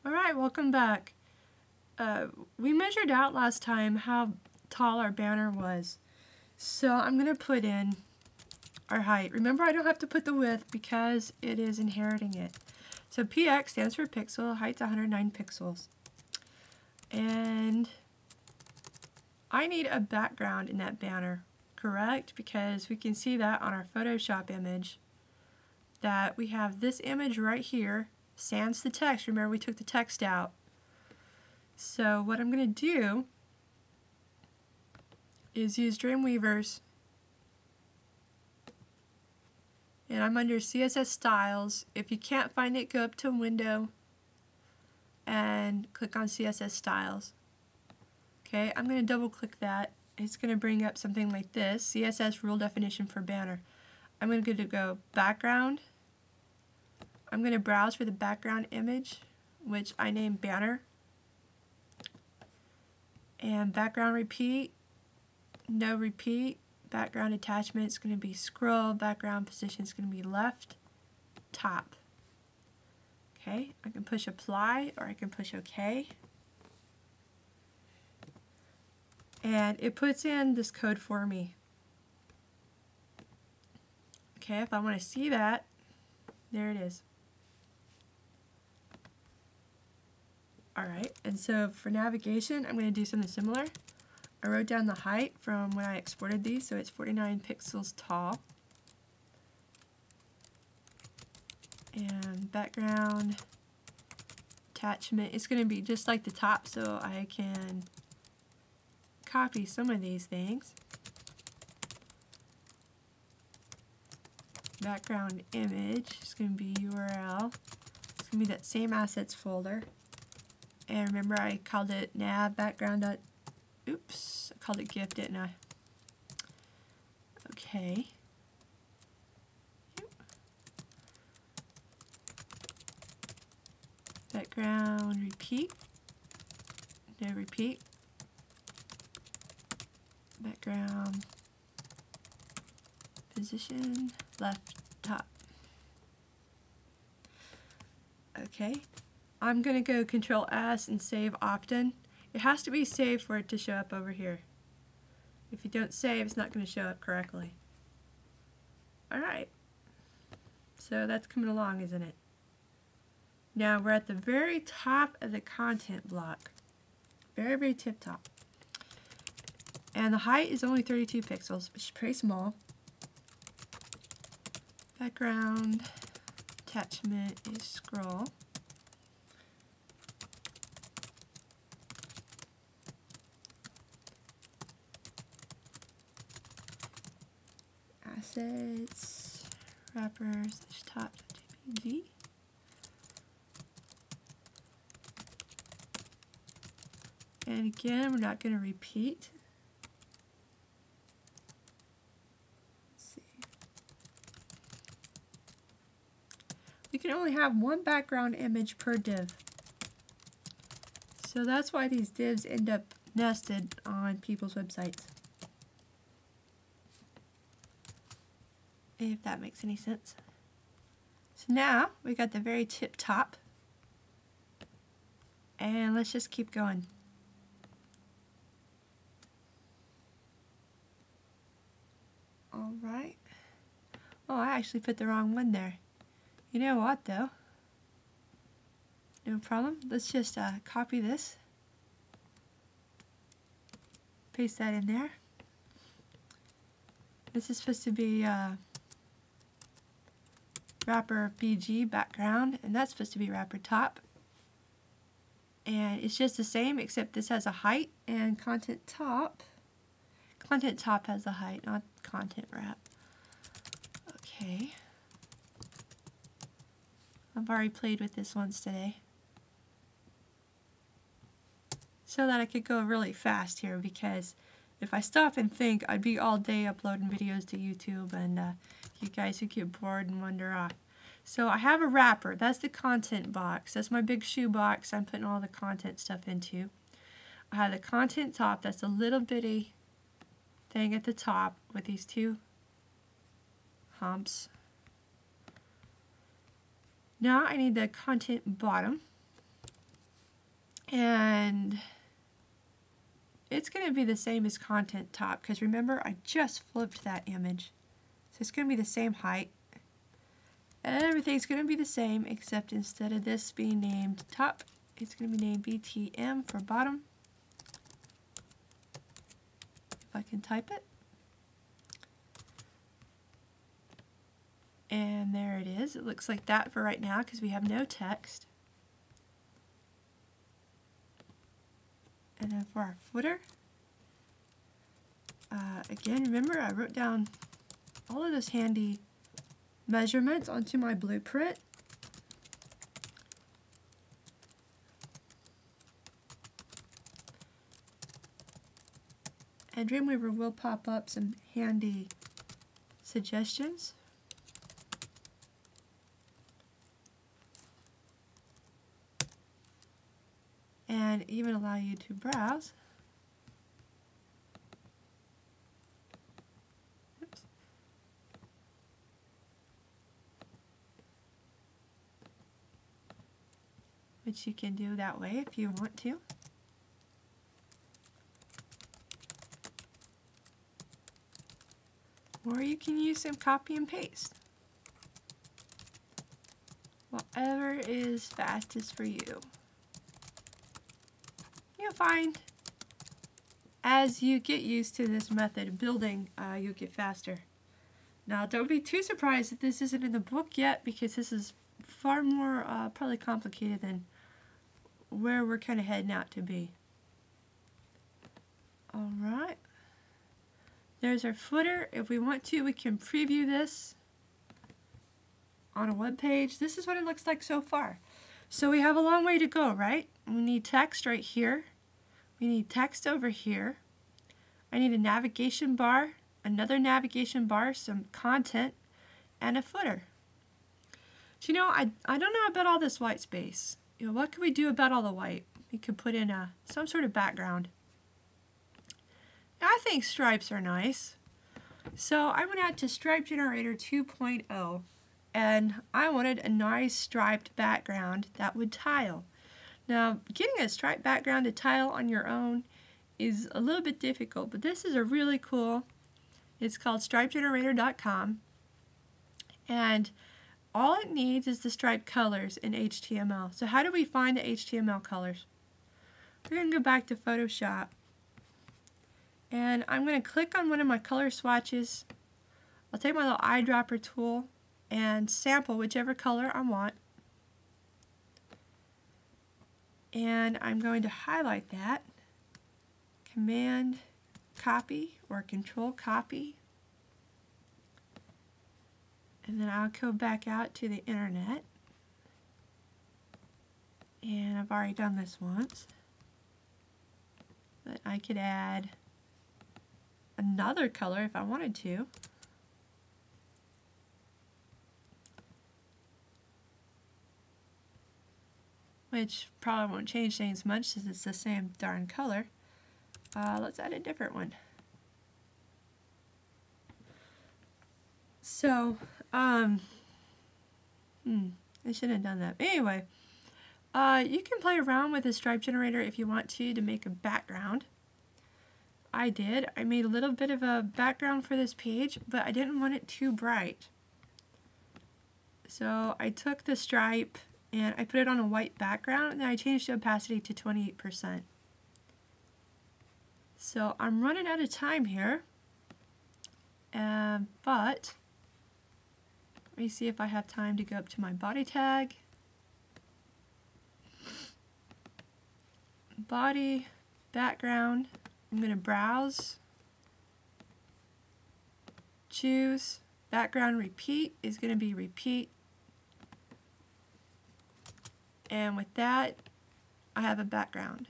Alright, welcome back. We measured out last time how tall our banner was. So I'm going to put in our height. Remember, I don't have to put the width because it is inheriting it. So px stands for pixel, height's 109 pixels. And I need a background in that banner, correct? Because we can see that on our Photoshop image that we have this image right here, sans the text. Remember, we took the text out. So what I'm going to do is use Dreamweaver's, and I'm under CSS Styles. If you can't find it, go up to Window and click on CSS Styles. Okay, I'm going to double click that. It's going to bring up something like this, CSS Rule Definition for Banner. I'm going to go Background. I'm going to browse for the background image, which I named Banner. And background repeat, no repeat. Background attachment is going to be scroll. Background position is going to be left, top. Okay, I can push apply or I can push OK. And it puts in this code for me. Okay, if I want to see that, there it is. Alright, and so for navigation, I'm going to do something similar. I wrote down the height from when I exported these, so it's 49 pixels tall. And background attachment, it's going to be just like the top, so I can copy some of these things. Background image is going to be URL. It's going to be that same assets folder. And remember, I called it nav background. Oops, I called it GIF, didn't I? Okay. Background repeat. No repeat. Background position left top. Okay. I'm going to go Control S and save often. It has to be saved for it to show up over here. If you don't save, it's not going to show up correctly. Alright. So that's coming along, isn't it? Now we're at the very top of the content block. Very, very tip top. And the height is only 32 pixels, which is pretty small. Background attachment is scroll. Assets, wrappers, top.jpg. And again, we're not going to repeat. Let's see. We can only have one background image per div. So that's why these divs end up nested on people's websites. If that makes any sense. So now we got the very tip top, and let's just keep going. Alright. Oh, I actually put the wrong one there. You know what though? No problem. Let's just copy this. Paste that in there. This is supposed to be wrapper BG background, and that's supposed to be wrapper top. And it's just the same, except this has a height, and content top. Content top has the height, not content wrap. Okay. I've already played with this once today, so that I could go really fast here, because if I stop and think, I'd be all day uploading videos to YouTube, and you guys would get bored and wander off. So I have a wrapper. That's the content box. That's my big shoe box I'm putting all the content stuff into. I have the content top. That's a little bitty thing at the top with these two humps. Now I need the content bottom. And it's going to be the same as content top, because remember I just flipped that image. So it's going to be the same height. And everything's going to be the same, except instead of this being named top, it's going to be named BTM for bottom. If I can type it. And there it is. It looks like that for right now because we have no text. And then for our footer, again, remember I wrote down all of those handy measurements onto my blueprint. And Dreamweaver will pop up some handy suggestions. And even allow you to browse. Oops. Which you can do that way if you want to. Or you can use some copy and paste. Whatever is fastest for you. You'll find as you get used to this method of building, you'll get faster. Now, don't be too surprised that this isn't in the book yet, because this is far more probably complicated than where we're kind of heading out to be. Alright. There's our footer. If we want to, we can preview this on a web page. This is what it looks like so far. So we have a long way to go, right? We need text right here. We need text over here. I need a navigation bar, another navigation bar, some content, and a footer. So, you know, I don't know about all this white space. You know, what could we do about all the white? We could put in some sort of background. I think stripes are nice. So I went out to Stripe Generator 2.0 and I wanted a nice striped background that would tile. Now, getting a striped background to tile on your own is a little bit difficult, but this is a really cool, it's called stripegenerator.com, and all it needs is the striped colors in HTML. So how do we find the HTML colors? We're going to go back to Photoshop, and I'm going to click on one of my color swatches. I'll take my little eyedropper tool and sample whichever color I want. And I'm going to highlight that. Command copy or Control copy. And then I'll go back out to the internet. And I've already done this once. But I could add another color if I wanted to. Which probably won't change things much since it's the same darn color. Let's add a different one. So, I shouldn't have done that. But anyway, you can play around with the stripe generator if you want to make a background. I did. I made a little bit of a background for this page, but I didn't want it too bright. So I took the stripe and I put it on a white background, and then I changed the opacity to 28%. So I'm running out of time here, but let me see if I have time to go up to my body tag. Body, background, I'm going to browse, choose, background repeat is going to be repeat. And with that, I have a background.